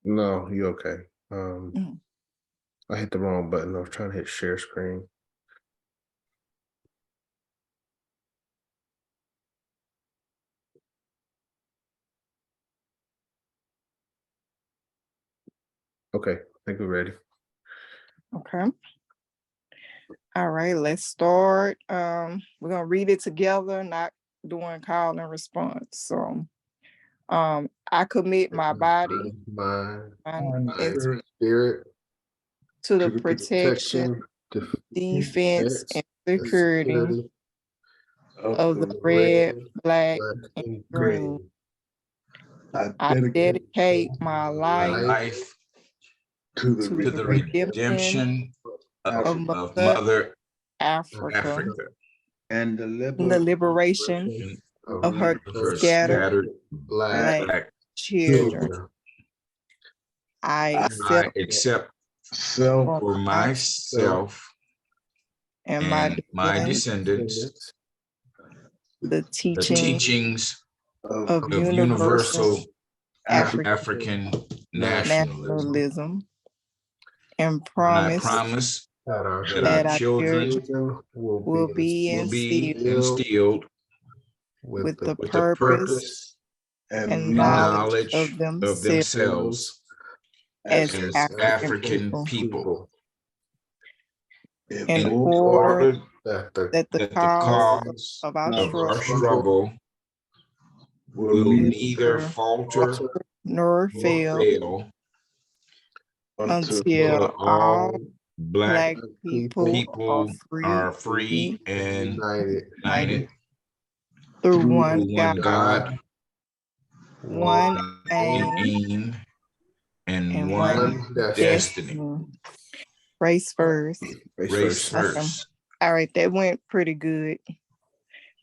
No, you okay. Mhm. I hit the wrong button. I was trying to hit share screen. Okay, I think we're ready. Okay. All right, let's start. We're gonna read it together, not doing call and response. So, I commit my body, Mind, mind, and spirit to the to the protection, protection, defense, defense, and and security security of the of the red, red, black, black, and and green. green. I dedicate my life Life to the to the redemption redemption of of Mother Mother Africa Africa and the and the liberation liberation and of her of her scattered scattered black black black children. children. I I accept accept self for for myself myself and my and my descendants descendants the the teachings teachings of of universal universal African African nationalism. nationalism and And I promise promise that our that our that our children children children will be will be instilled instilled with the with the purpose purpose and and knowledge of knowledge of themselves themselves as as African African people people in in order order that the that the cause cause of our of our struggle struggle will neither neither falter nor nor fail fail until until all all Black Black people people are people free are free and united, united united through through one through God, one God, one one one aim, aim, and and one one destiny. destiny. destiny. Race first. Race Race first. Okay. first. All right, that went pretty good.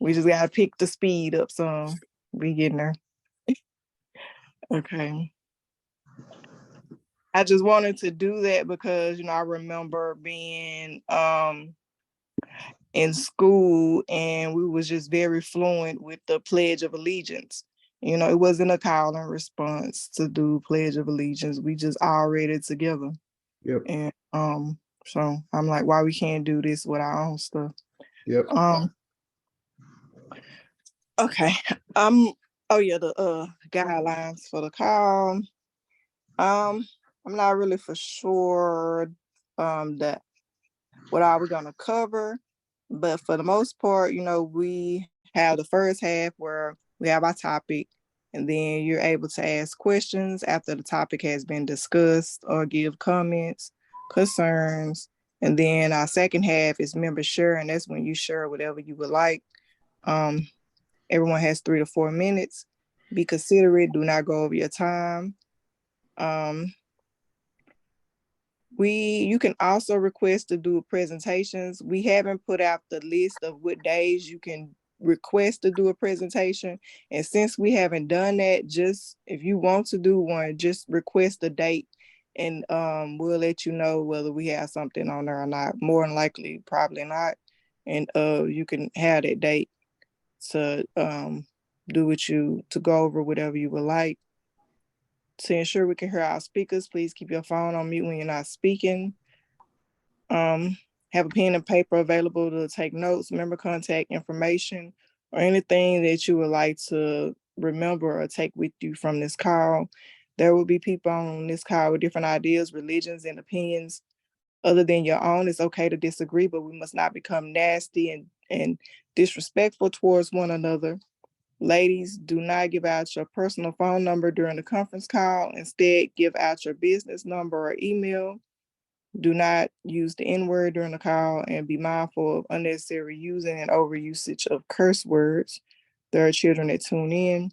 We just gotta pick the speed up some. We getting there. Okay. I just wanted to do that because I remember being in school and we was just very fluent with the Pledge of Allegiance. It wasn't a call and response to do Pledge of Allegiance. We just all read it together. Yep. And so I'm like, why we can't do this with our own stuff? Yep. Okay. Oh yeah, the guidelines for the call. I'm not really for sure that what are we gonna cover, but for the most part, we have the first half where we have our topic, and then you're able to ask questions after the topic has been discussed or give comments, concerns, and then our second half is member share, and that's when you share whatever you would like. Everyone has 3 to 4 minutes. Be considerate, do not go over your time. You can also request to do presentations. We haven't put out the list of what days you can request to do a presentation. And since we haven't done that, just if you want to do one, just request a date and we'll let you know whether we have something on there or not. More than likely, probably not. And you can have that date to to go over whatever you would like. To ensure we can hear our speakers, please keep your phone on mute when you're not speaking. Have a pen and paper available to take notes, member contact information, or anything that you would like to remember or take with you from this call. There will be people on this call with different ideas, religions, and opinions other than your own. It's okay to disagree, but we must not become nasty and disrespectful towards one another. Ladies, do not give out your personal phone number during the conference call. Instead, give out your business number or email. Do not use the N-word during the call and be mindful of unnecessary using and overusage of curse words. There are children that tune in.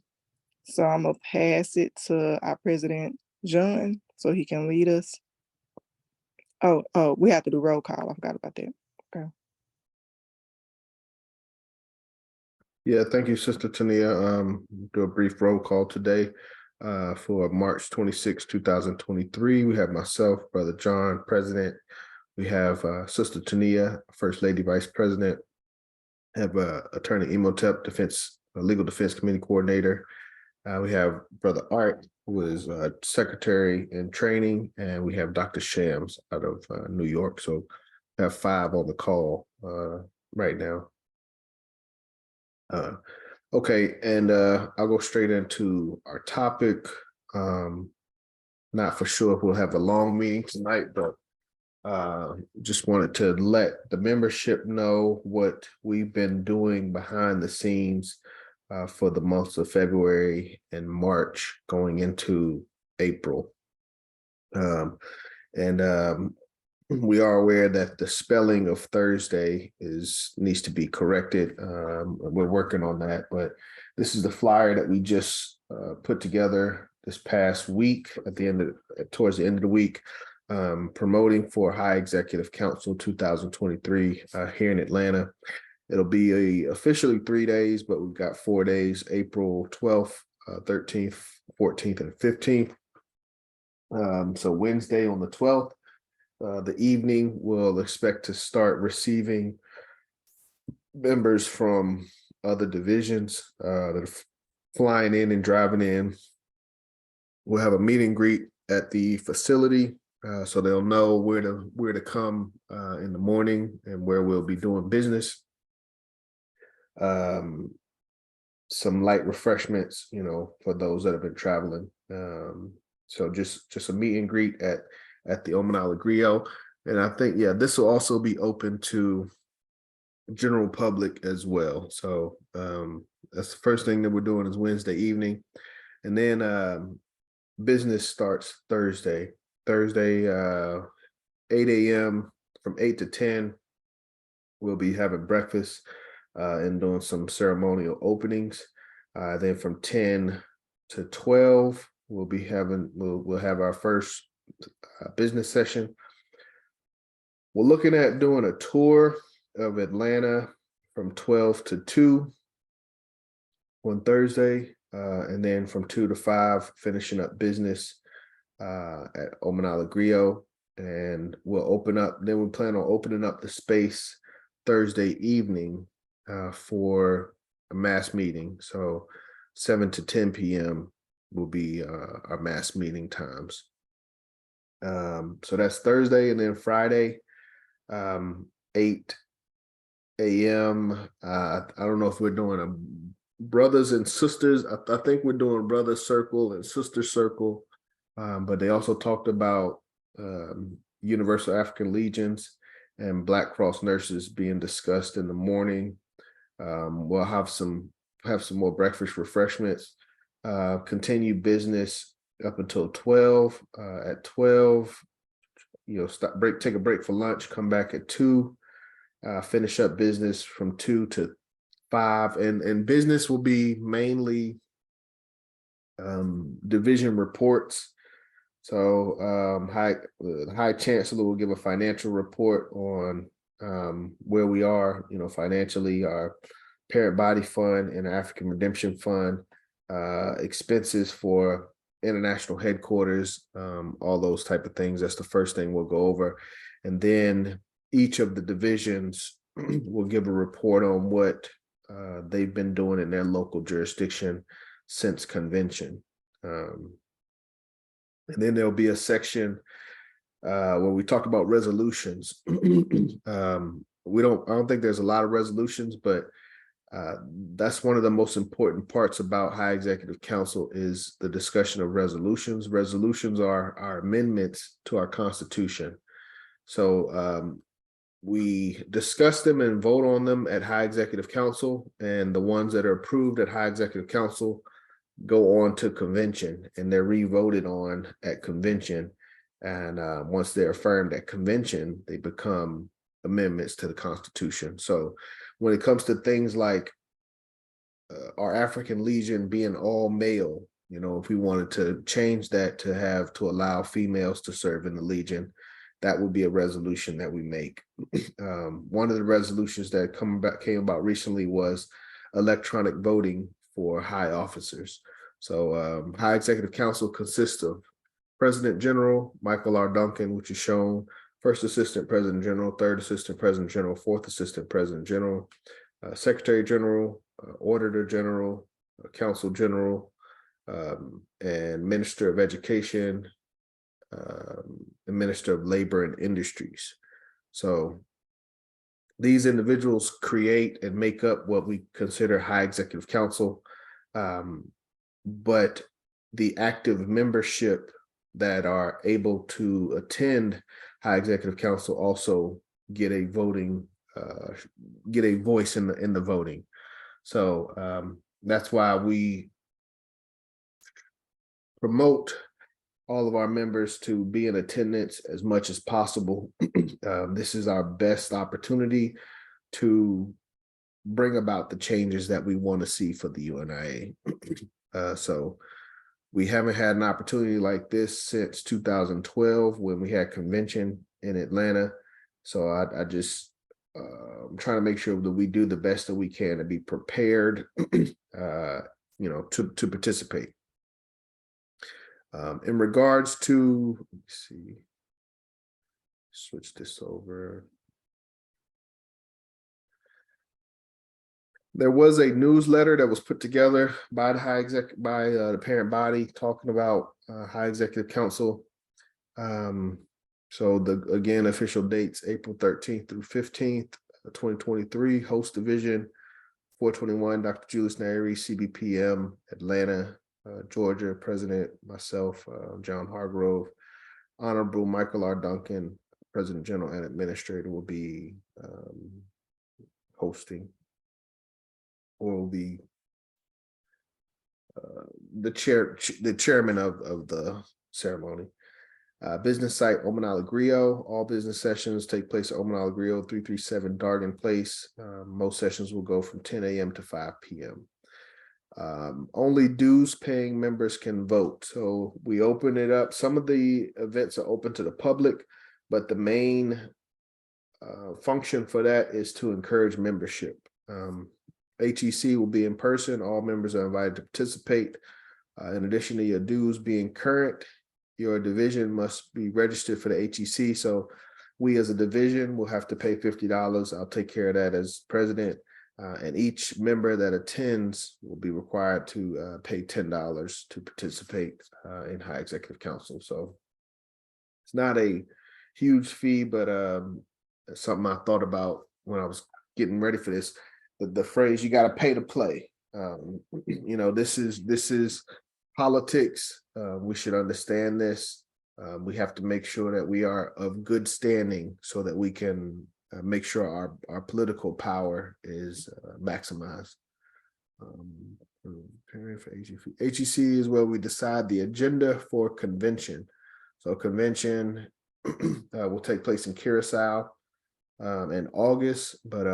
So I'm going to pass it to our president, John, so he can lead us. Oh, we have to do roll call. I forgot about that. Okay. Yeah, thank you, Sister Tania. Do a brief roll call today for March 26, 2023. We have myself, Brother John, President. We have Sister Tania, First Lady, Vice President. Have Attorney Imhotep, Legal Defense Committee Coordinator. We have Brother Art, who is secretary in training, and we have Dr. Shams out of New York. So we have 5 on the call right now. Okay, and I'll go straight into our topic. Not for sure if we'll have a long meeting tonight, but just wanted to let the membership know what we've been doing behind the scenes for the months of February and March going into April. We are aware that the spelling of Thursday needs to be corrected. We're working on that, but this is the flyer that we just put together this past week towards the end of the week, promoting for High Executive Council 2023 here in Atlanta. It'll be officially 3 days, but we've got 4 days, April 12th, 13th, 14th, and 15th. So Wednesday on the 12th, the evening, we'll expect to start receiving members from other divisions that are flying in and driving in. We'll have a meet and greet at the facility, so they'll know where to come in the morning and where we'll be doing business. Some light refreshments, for those that have been traveling. So just a meet and greet at the Omanala Griot. And I think, this will also be open to general public as well. So that's the first thing that we're doing is Wednesday evening. And then business starts Thursday, 8 a.m. from 8 to 10. We'll be having breakfast and doing some ceremonial openings. Then from 10 to 12, we'll have our first business session. We're looking at doing a tour of Atlanta from 12 to 2 on Thursday, and then from 2 to 5, finishing up business at Omanala Griot. And we plan on opening up the space Thursday evening for a mass meeting. So 7 to 10 p.m. will be our mass meeting times. So that's Thursday, and then Friday, 8 a.m. I don't know if we're doing a brothers and sisters. I think we're doing brother circle and sister circle, but they also talked about Universal African Legions and Black Cross nurses being discussed in the morning. We'll have some more breakfast refreshments, continue business up until 12. At 12, take a break for lunch, come back at 2, finish up business from 2 to 5, and business will be mainly division reports. So the High Chancellor will give a financial report on where we are, financially, our parent body fund and African Redemption Fund, expenses for international headquarters, all those type of things. That's the first thing we'll go over. And then each of the divisions will give a report on what they've been doing in their local jurisdiction since convention. And then there'll be a section where we talk about resolutions. I don't think there's a lot of resolutions, but that's one of the most important parts about High Executive Council is the discussion of resolutions. Resolutions are our amendments to our Constitution. So we discuss them and vote on them at High Executive Council, and the ones that are approved at High Executive Council go on to convention, and they're re-voted on at convention. And once they're affirmed at convention, they become amendments to the Constitution. So when it comes to things like our African Legion being all male, if we wanted to change that to allow females to serve in the Legion, that would be a resolution that we make. One of the resolutions that came about recently was electronic voting for high officers. So High Executive Council consists of President General Michael R. Duncan, which is shown, First Assistant President General, Third Assistant President General, Fourth Assistant President General, Secretary General, Auditor General, Counsel General, and Minister of Education, the Minister of Labor and Industries. So these individuals create and make up what we consider high executive council, but the active membership that are able to attend high executive council also get a voting, get a voice in the voting. So that's why we promote all of our members to be in attendance as much as possible. This is our best opportunity to bring about the changes that we want to see for the UNIA. So we haven't had an opportunity like this since 2012 when we had convention in Atlanta. So I just I'm trying to make sure that we do the best that we can to be prepared, to participate. In regards to, let me see, switch this over. There was a newsletter that was put together by the parent body talking about high executive council. So again, official dates, April 13th through 15th, 2023, host division, 421, Dr. Julius Nairi, CBPM, Atlanta, Georgia, President, myself, John Hargrove, Honorable Michael R. Duncan, President General and Administrator will be hosting, or will be the chairman of the ceremony. Business site, Omanala Griot. All business sessions take place at Omanala Griot, 337 Dargan Place. Most sessions will go from 10 a.m. to 5 p.m. Only dues paying members can vote. So we open it up. Some of the events are open to the public, but the main function for that is to encourage membership. HEC will be in person. All members are invited to participate. In addition to your dues being current, your division must be registered for the HEC. So we as a division will have to pay $50. I'll take care of that as president. And each member that attends will be required to pay $10 to participate in high executive council. So it's not a huge fee, but it's something I thought about when I was getting ready for this. The phrase, you got to pay to play. This is politics. We should understand this. We have to make sure that we are of good standing so that we can make sure our political power is maximized. Preparing for HEC. HEC is where we decide the agenda for convention. So convention will take place in Curacao in August, but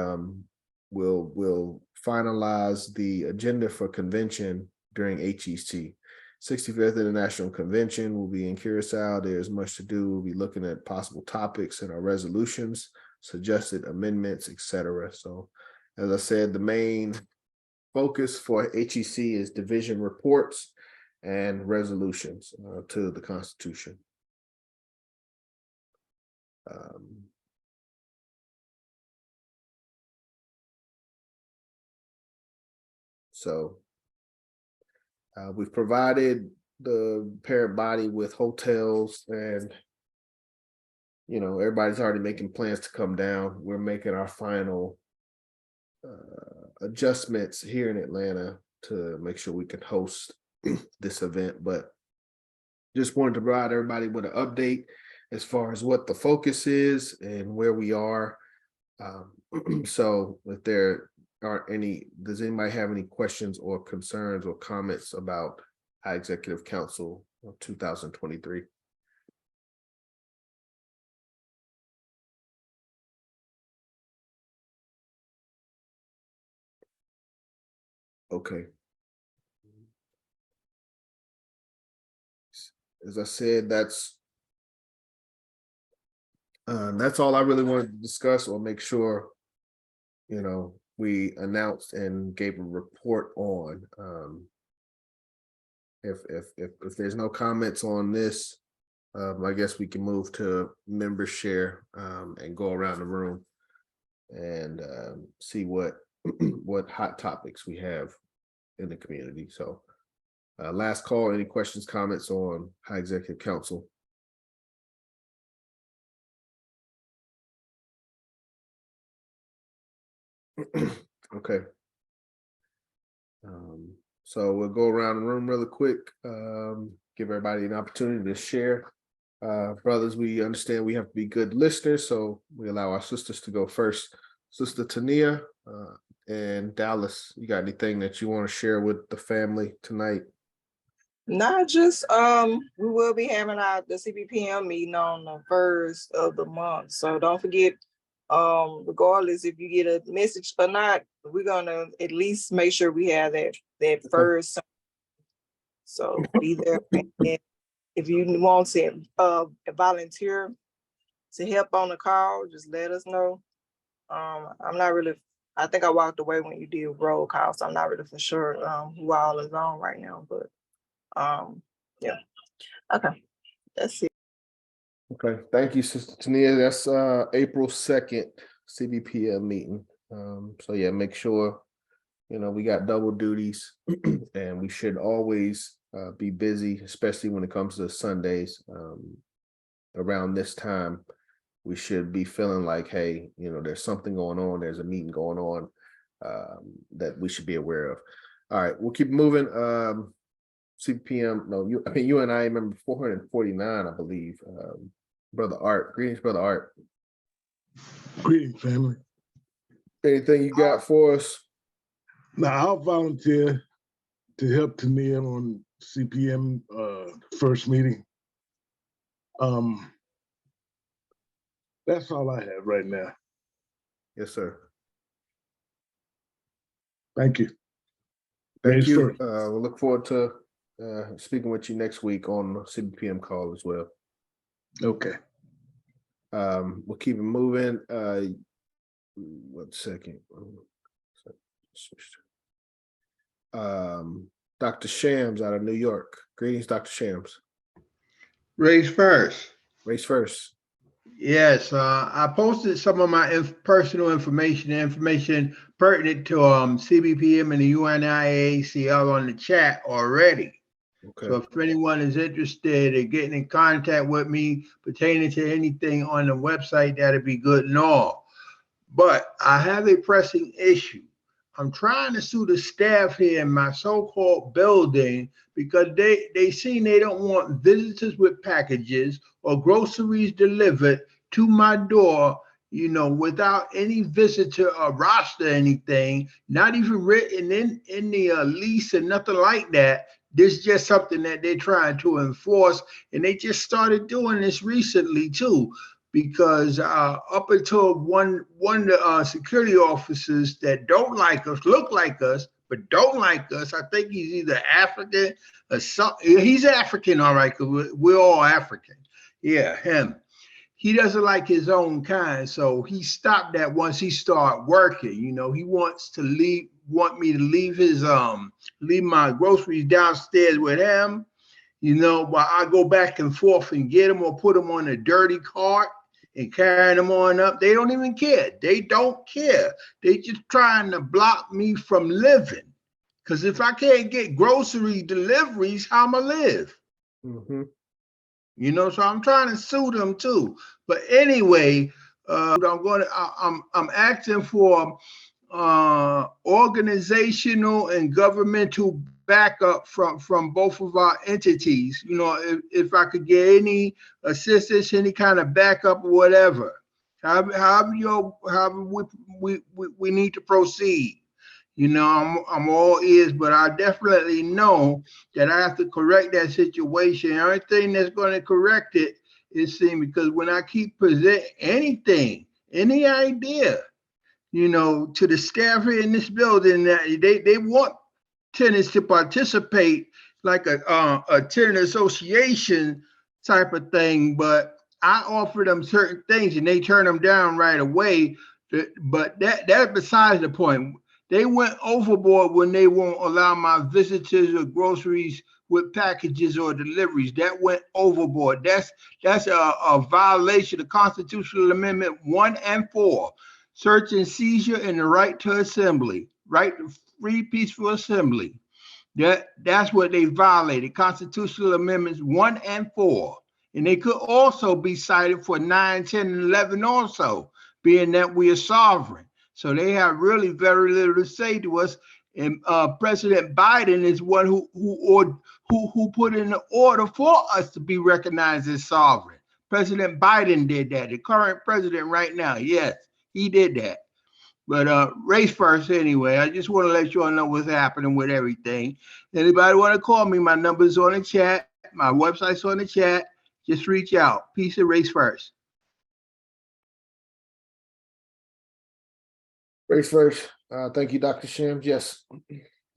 we'll finalize the agenda for convention during HEC. 65th International Convention will be in Curacao. There's much to do. We'll be looking at possible topics in our resolutions, suggested amendments, etc. So as I said, the main focus for HEC is division reports and resolutions to the Constitution. So we've provided the parent body with hotels, and everybody's already making plans to come down. We're making our final adjustments here in Atlanta to make sure we can host this event, but just wanted to provide everybody with an update as far as what the focus is and where we are. So if there aren't any, does anybody have any questions or concerns or comments about High Executive Council of 2023? Okay. As I said, that's all I really wanted to discuss or make sure, we announced and gave a report on. If there's no comments on this, I guess we can move to member share and go around the room and see what hot topics we have in the community. So Last call, any questions, comments on High Executive Council? Okay. So we'll go around the room really quick, give everybody an opportunity to share. Brothers, we understand we have to be good listeners, so we allow our sisters to go first. Sister Tania and Dallas, you got anything that you want to share with the family tonight? Not just we will be having the CBPM meeting on the 1st of the month. So don't forget, regardless if you get a message or not, we're gonna at least make sure we have that first. So be there. And if you want to volunteer to help on the call, just let us know. I'm not really, I think I walked away when you did roll call, so I'm not really for sure who all is on right now, but yeah. Okay, that's it. Okay, thank you, Sister Tania. That's April 2nd CBPM meeting. So yeah, make sure, you know, we got double duties and we should always be busy, especially when it comes to Sundays. Around this time, we should be feeling like, hey, you know, there's something going on, there's a meeting going on that we should be aware of. All right, we'll keep moving. CPM, no, you and I member 449, I believe. Brother Art, greetings, Brother Art. Greetings, family. Anything you got for us? Now, I'll volunteer to help Tania on CPM first meeting. That's all I have right now. Yes, sir. Thank you. Thank Raise you. first. We'll look forward to speaking with you next week on the CBPM call as well. Okay. We'll keep it moving. 1 second. Dr. Shams out of New York. Greetings, Dr. Shams. Race first. Race first. Yes, I posted some of my personal information pertinent to CBPM and the UNIA-ACL on the chat already. Okay. So if anyone is interested in getting in contact with me pertaining to anything on the website, that'd be good and all. But I have a pressing issue. I'm trying to sue the staff here in my so-called building because they seem they don't want visitors with packages or groceries delivered to my door, you know, without any visitor or roster or anything, not even written in the lease and nothing like that. This is just something that they're trying to enforce, and they just started doing this recently too. Because up until one of the security officers that don't like us, look like us, but don't like us, I think he's either African or something. He's African, all right, because we're all African. Yeah, him. He doesn't like his own kind, so he stopped that once he started working. You know, he want me to leave my groceries downstairs with him. You know, while I go back and forth and get them or put them on a dirty cart and carrying them on up. They don't even care. They don't care. They just trying to block me from living. Because if I can't get grocery deliveries, how am I live? Mm-hmm. You know, so I'm trying to sue them too. But anyway, I'm asking for organizational and governmental backup from both of our entities. You know, if I could get any assistance, any kind of backup or whatever, however we need to proceed. You know, I'm all ears, but I definitely know that I have to correct that situation. Everything that's going to correct it is seen, because when I keep presenting anything, any idea, you know, to the staff here in this building, that they want tenants to participate like a tenant association type of thing, but I offer them certain things and they turn them down right away. But that's besides the point. They went overboard when they won't allow my visitors or groceries with packages or deliveries. That went overboard. That's a violation of Constitutional Amendment 1 and 4. Search and seizure and the right to assembly, right to free peaceful assembly. That's what they violated, constitutional amendments 1 and 4. And they could also be cited for 9, 10, and 11 also, being that we are sovereign. So they have really very little to say to us. And President Biden is one who put in the order for us to be recognized as sovereign. President Biden did that. The current president right now, yes, he did that. But race first anyway. I just want to let you all know what's happening with everything. Anybody want to call me? My number's on the chat. My website's on the chat. Just reach out. Peace and race first. Race first. Thank you, Dr. Shams. Yes,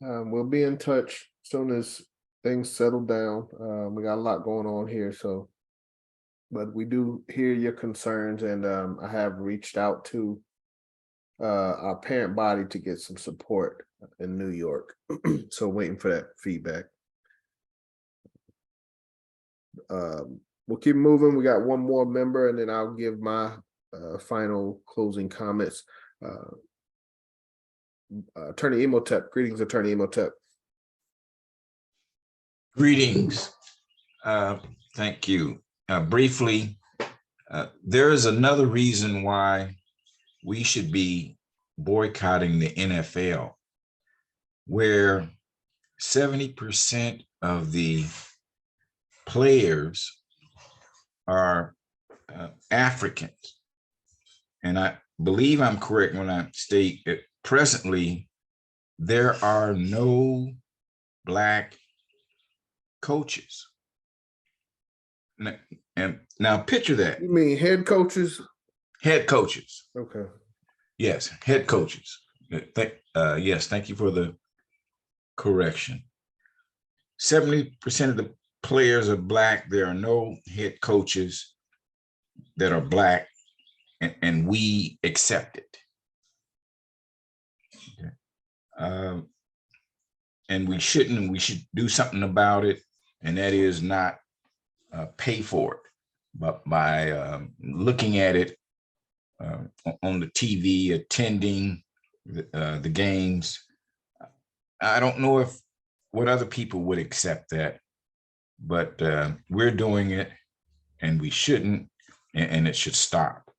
we'll be in touch as soon as things settle down. We got a lot going on here, but we do hear your concerns, and I have reached out to our parent body to get some support in New York. So waiting for that feedback. We'll keep moving. We got one more member, and then I'll give my final closing comments. Attorney Imhotep. Greetings, Attorney Imhotep. Greetings. Thank you. Briefly, there is another reason why we should be boycotting the NFL, where 70% of the players are Africans. And I believe I'm correct when I state that presently there are no Black coaches. And now picture that. You mean head coaches? Head coaches. Okay. Yes, head coaches. Yes, thank you for the correction. 70% of the players are Black. There are no head coaches that are Black, and we accept it. Okay. And we shouldn't, and we should do something about it, and that is not pay for it, but by looking at it on the TV, attending the games. I don't know what other people would accept that, but we're doing it, and we shouldn't, and it should stop.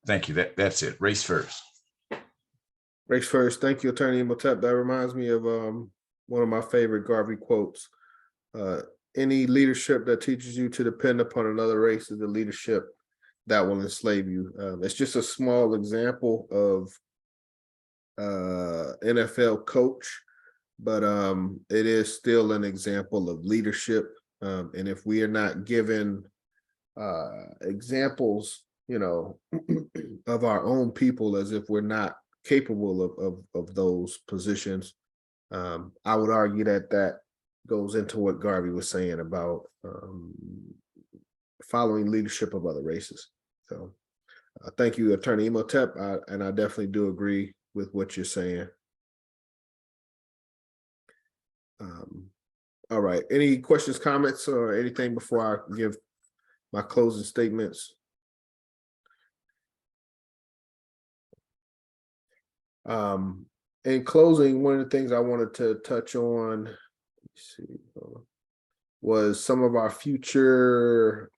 Thank you. That's it. Race first. Race first. Thank you, Attorney Imhotep. That reminds me of one of my favorite Garvey quotes. Any leadership that teaches you to depend upon another race is the leadership that will enslave you. It's just a small example of NFL coach, but it is still an example of leadership. And if we are not given examples, of our own people, as if we're not capable of those positions, I would argue that goes into what Garvey was saying about following leadership of other races. So thank you, Attorney Imhotep, and I definitely do agree with what you're saying. All right, any questions, comments, or anything before I give my closing statements? In closing, one of the things I wanted to touch on, was some of our future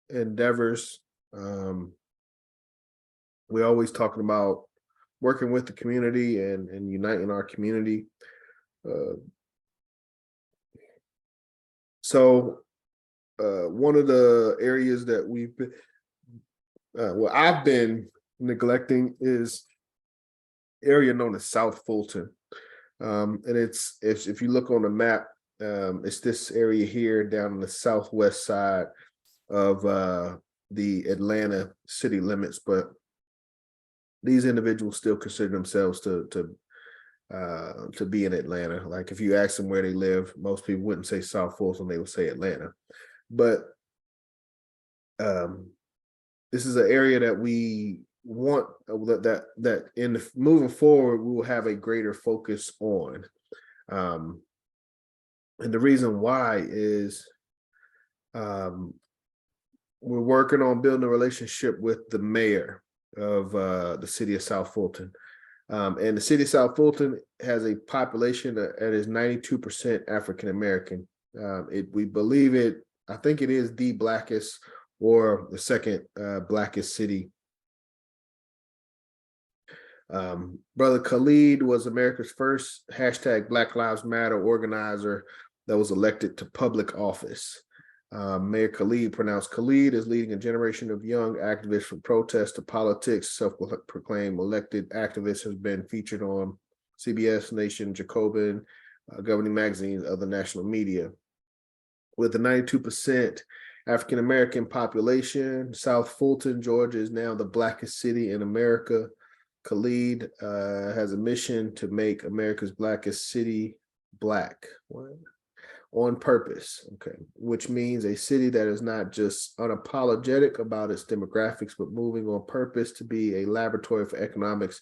endeavors. We're always talking about working with the community and uniting our community. So one of the areas that we've been, I've been neglecting is area known as South Fulton. And it's if you look on the map, it's this area here down on the southwest side of the Atlanta city limits, but these individuals still consider themselves to be in Atlanta. Like if you ask them where they live, most people wouldn't say South Fulton, they would say Atlanta. But this is an area that we want that in the moving forward we will have a greater focus on. And the reason why is we're working on building a relationship with the mayor of the city of South Fulton. And the city of South Fulton has a population that is 92% African American. We believe it, I think it is the blackest or the second blackest city. Brother Khalid was America's first hashtag Black Lives Matter organizer that was elected to public office. Mayor Khalid, pronounced Khalid, is leading a generation of young activists from protest to politics. Self-proclaimed elected activist has been featured on CBS, Nation, Jacobin, governing magazines, other national media. With a 92% African-American population, South Fulton, Georgia is now the blackest city in America. Khalid has a mission to make America's blackest city black. What? On purpose, okay, which means a city that is not just unapologetic about its demographics, but moving on purpose to be a laboratory for economics,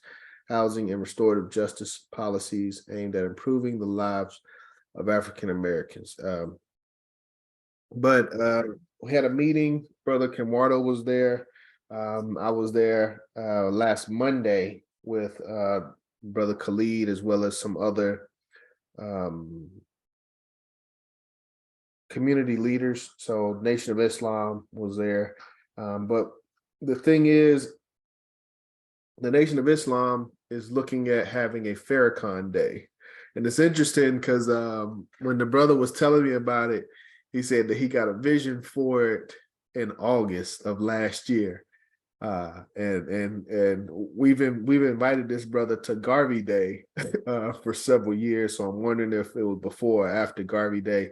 housing, and restorative justice policies aimed at improving the lives of African Americans. But we had a meeting. Brother Kenwardo was there. I was there last Monday with Brother Khalid, as well as some other community leaders. So Nation of Islam was there. But the thing is, the Nation of Islam is looking at having a Farrakhan Day. And it's interesting because when the brother was telling me about it, he said that he got a vision for it in August of last year. And we've invited this brother to Garvey Day for several years. So I'm wondering if it was before or after Garvey Day.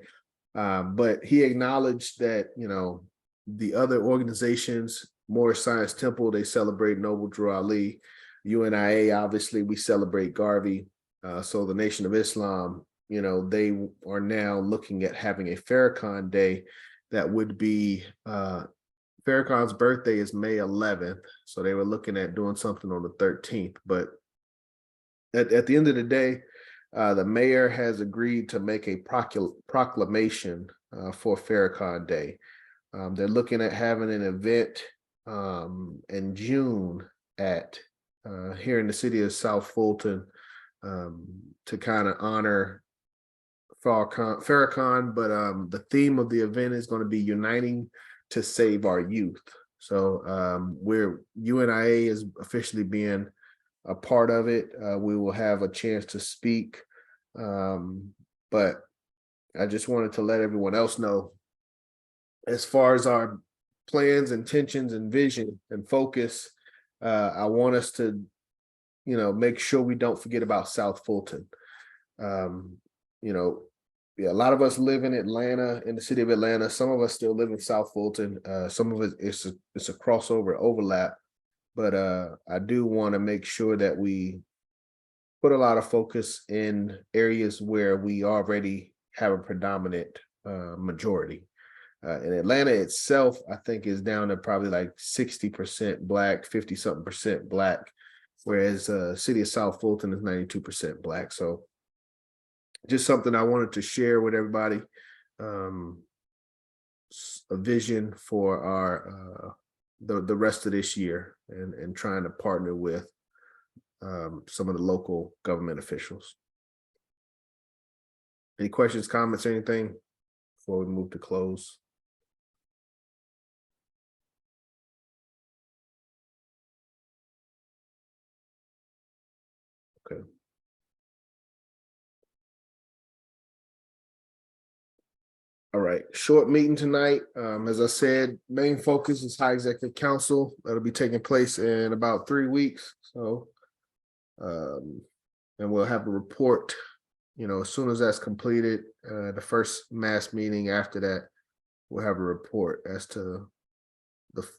But he acknowledged that, you know, the other organizations, Moorish Science Temple, they celebrate Noble Drew Ali. UNIA, obviously, we celebrate Garvey. So the Nation of Islam, you know, they are now looking at having a Farrakhan Day that would be, Farrakhan's birthday is May 11th. So they were looking at doing something on the 13th. But at the end of the day, the mayor has agreed to make a proclamation for Farrakhan Day. They're looking at having an event in June at here in the city of South Fulton to kind of honor Farrakhan, but the theme of the event is going to be uniting to save our youth. So UNIA is officially being a part of it. We will have a chance to speak, but I just wanted to let everyone else know, as far as our plans, intentions, and vision and focus, I want us to, you know, make sure we don't forget about South Fulton. You know, yeah, a lot of us live in Atlanta, in the city of Atlanta. Some of us still live in South Fulton. Some of it it's a crossover overlap. But I do want to make sure that we put a lot of focus in areas where we already have a predominant majority. In Atlanta itself, I think is down to probably like 60% Black, 50-something% Black, whereas city of South Fulton is 92% Black. So just something I wanted to share with everybody, a vision for our the rest of this year, and trying to partner with some of the local government officials. Any questions, comments, anything before we move to close? Okay. All right, short meeting tonight. As I said, main focus is High Executive Council. That'll be taking place in about 3 weeks. So, and we'll have a report, you know, as soon as that's completed, the first mass meeting after that, we'll have a report as to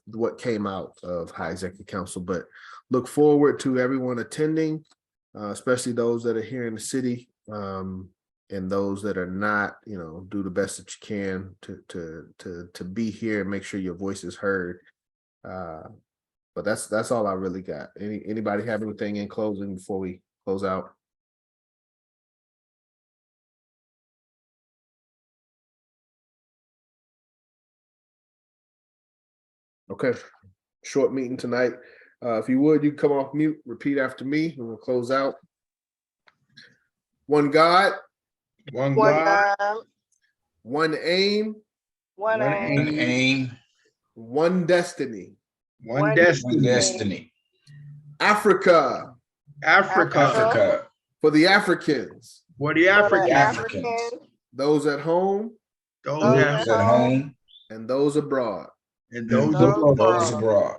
what came out of High Executive Council. But look forward to everyone attending, especially those that are here in the city. And those that are not, you know, do the best that you can to be here and make sure your voice is heard. But that's all I really got. Anybody have anything in closing before we close out? Okay, short meeting tonight. If you would, you come off mute, repeat after me, and we'll close out. One God, One One God, God, one aim, one one aim, One aim, aim, one destiny. one one one destiny. destiny. Africa Africa, Africa, for the Africans, for the for the Africans, Africans. those at home, those Those at Those at home and those abroad. and And those those abroad. those abroad. abroad.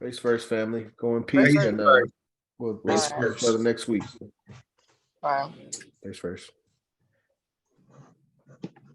Face first, family. Go in Face peace, first. and we'll Face see each first. other next week. Wow. Face first.